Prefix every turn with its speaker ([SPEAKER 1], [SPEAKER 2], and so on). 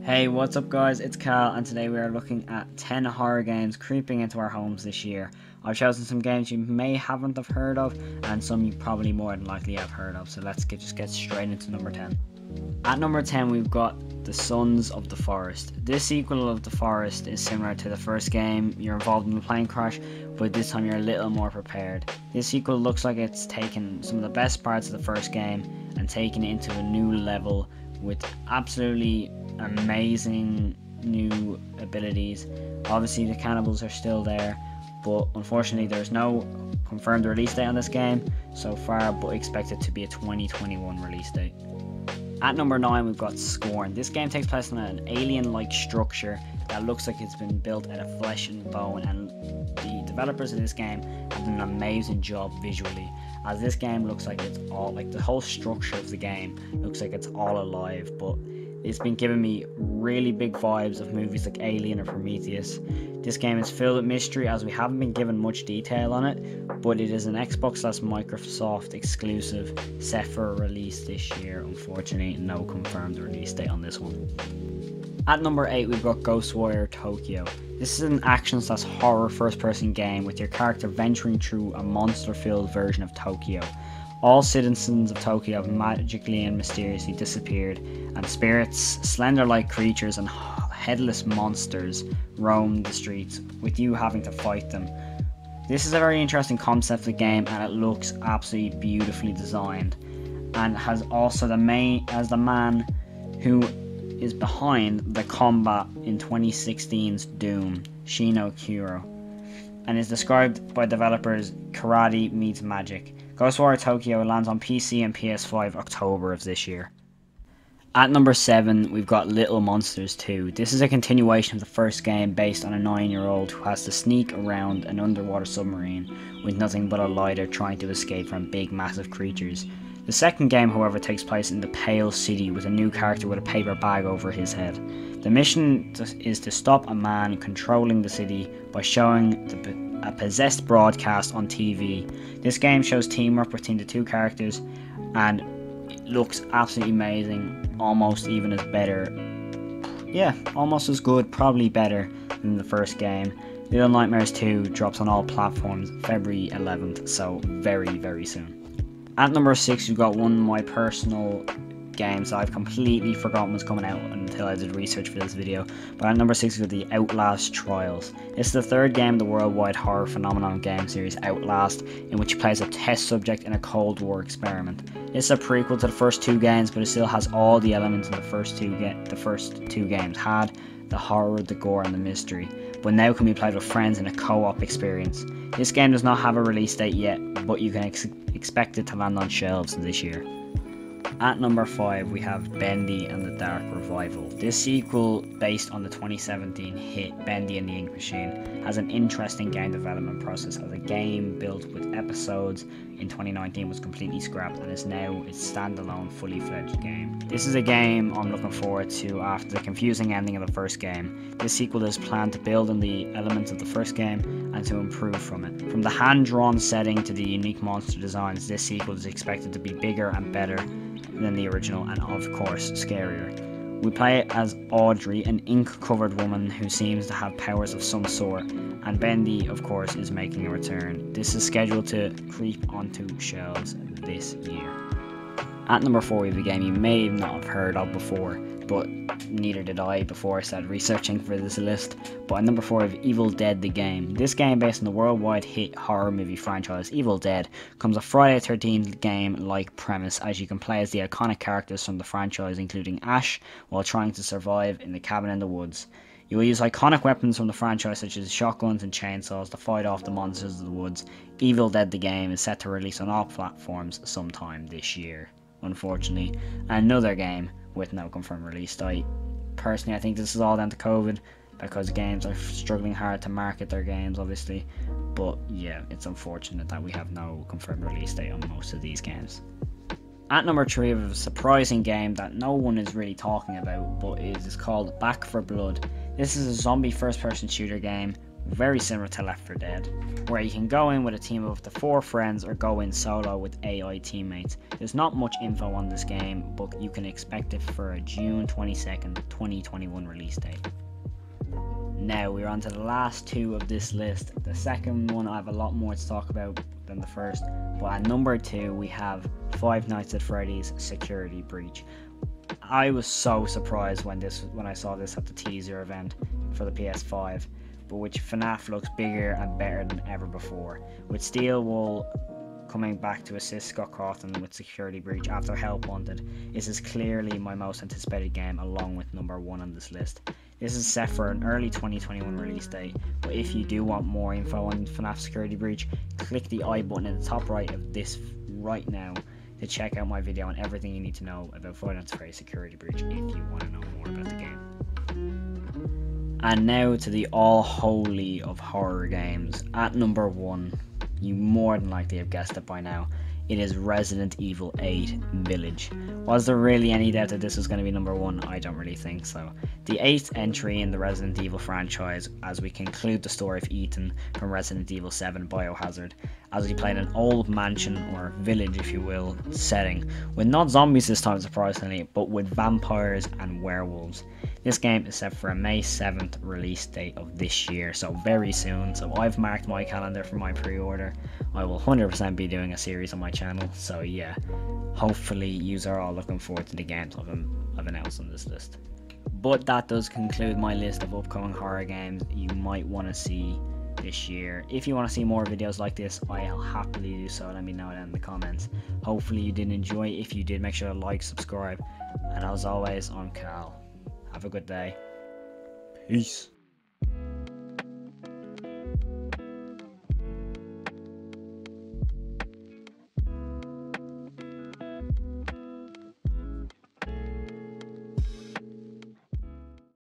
[SPEAKER 1] Hey, what's up guys, it's Cal and today we are looking at 10 horror games creeping into our homes this year. I've chosen some games you may haven't have heard of and some you probably more than likely have heard of, so let's just get straight into number 10. At number 10 we've got The Sons of the Forest. This sequel of The Forest is similar to the first game. You're involved in a plane crash, but this time you're a little more prepared. This sequel looks like it's taken some of the best parts of the first game and taken it into a new level with absolutely amazing new abilities. Obviously the cannibals are still there, but unfortunately there's no confirmed release date on this game so far, but expect it to be a 2021 release date. At number 9 we've got Scorn. This game takes place on an alien-like structure that looks like it's been built out of flesh and bone, and the developers of this game have done an amazing job visually, as this game looks like it's all, like the whole structure of the game looks like it's all alive, but it's been giving me really big vibes of movies like Alien or Prometheus. This game is filled with mystery as we haven't been given much detail on it, but it is an Xbox/Microsoft exclusive set for a release this year. Unfortunately, no confirmed release date on this one. At number 8 we've got Ghostwire Tokyo. This is an action/horror first-person game with your character venturing through a monster-filled version of Tokyo. All citizens of Tokyo have magically and mysteriously disappeared, and spirits, slender-like creatures, and headless monsters roam the streets, with you having to fight them. This is a very interesting concept of the game, and it looks absolutely beautifully designed, and has also the man who is behind the combat in 2016's Doom, Shino Kuro, and is described by developers Karate meets Magic. Ghostwire Tokyo lands on PC and PS5 October of this year. At number 7 we've got Little Monsters 2. This is a continuation of the first game based on a 9-year-old who has to sneak around an underwater submarine with nothing but a lighter, trying to escape from big massive creatures. The second game, however, takes place in the Pale City with a new character with a paper bag over his head. The mission is to stop a man controlling the city by showing a possessed broadcast on TV. This game shows teamwork between the two characters and it looks absolutely amazing, almost even as better. Yeah, almost as good, probably better than the first game. Little Nightmares 2 drops on all platforms February 11th, so very, very soon. At number 6 we've got one of my personal games that I've completely forgotten was coming out until I did research for this video, but at number 6 we've got the Outlast Trials. It's the third game in the worldwide horror phenomenon game series Outlast, in which you play as a test subject in a Cold War experiment. It's a prequel to the first two games, but it still has all the elements in the first two games had: the horror, the gore, and the mystery, but now can be played with friends in a co-op experience. This game does not have a release date yet, but you can expect it to land on shelves this year. At number 5 we have Bendy and the Dark Revival. This sequel, based on the 2017 hit Bendy and the Ink Machine, has an interesting game development process, as a game built with episodes in 2019 was completely scrapped and is now its standalone fully fledged game. This is a game I'm looking forward to after the confusing ending of the first game. This sequel is planned to build on the elements of the first game and to improve from it. From the hand-drawn setting to the unique monster designs, this sequel is expected to be bigger and better than the original, and of course scarier. We play as Audrey, an ink-covered woman who seems to have powers of some sort, and Bendy, of course, is making a return. This is scheduled to creep onto shelves this year. At number 4 we have a game you may not have heard of before, but neither did I before I started researching for this list. But at number 4 we have Evil Dead the game. This game, based on the worldwide hit horror movie franchise Evil Dead, comes a Friday the 13th game-like premise, as you can play as the iconic characters from the franchise, including Ash, while trying to survive in the cabin in the woods. You will use iconic weapons from the franchise such as shotguns and chainsaws to fight off the monsters of the woods. Evil Dead the game is set to release on all platforms sometime this year, unfortunately. Another game with no confirmed release date. Personally, I think this is all down to COVID, because games are struggling hard to market their games, obviously. But yeah, it's unfortunate that we have no confirmed release date on most of these games. At number 3 we have a surprising game that no one is really talking about, but it is called Back 4 Blood. This is a zombie first-person shooter game very similar to Left 4 Dead, where you can go in with a team of up to 4 friends or go in solo with AI teammates. There's not much info on this game, but you can expect it for a June 22nd, 2021 release date. Now we're on to the last 2 of this list. The second one I have a lot more to talk about than the first, but at number 2 we have Five Nights at Freddy's Security Breach. I was so surprised when I saw this at the teaser event for the PS5, but which FNF looks bigger and better than ever before. With Steelwool coming back to assist Scott Cawthon with Security Breach after Help Wanted, this is clearly my most anticipated game along with number 1 on this list. This is set for an early 2021 release date, but if you do want more info on FNF Security Breach, click the I button in the top right of this right now to check out my video on everything you need to know about Five Nights at Freddy's Security Breach if you want to know more about the game. And now to the all holy of horror games. At number 1, you more than likely have guessed it by now, it is Resident Evil 8 Village. Was there really any doubt that this was going to be number 1? I don't really think so. The 8th entry in the Resident Evil franchise, as we conclude the story of Ethan from Resident Evil 7 Biohazard, as he played an old mansion, or village if you will, setting, with not zombies this time surprisingly, but with vampires and werewolves. This game is set for a May 7th release date of this year, so very soon. So I've marked my calendar for my pre-order. I will 100% be doing a series on my channel, so yeah, hopefully you are all looking forward to the games I've announced on this list. But that does conclude my list of upcoming horror games you might want to see this year. If you want to see more videos like this, I'll happily do so. Let me know down in the comments. Hopefully you did enjoy. If you did, make sure to like, subscribe, and as always, I'm Cal. Have a good day. Peace.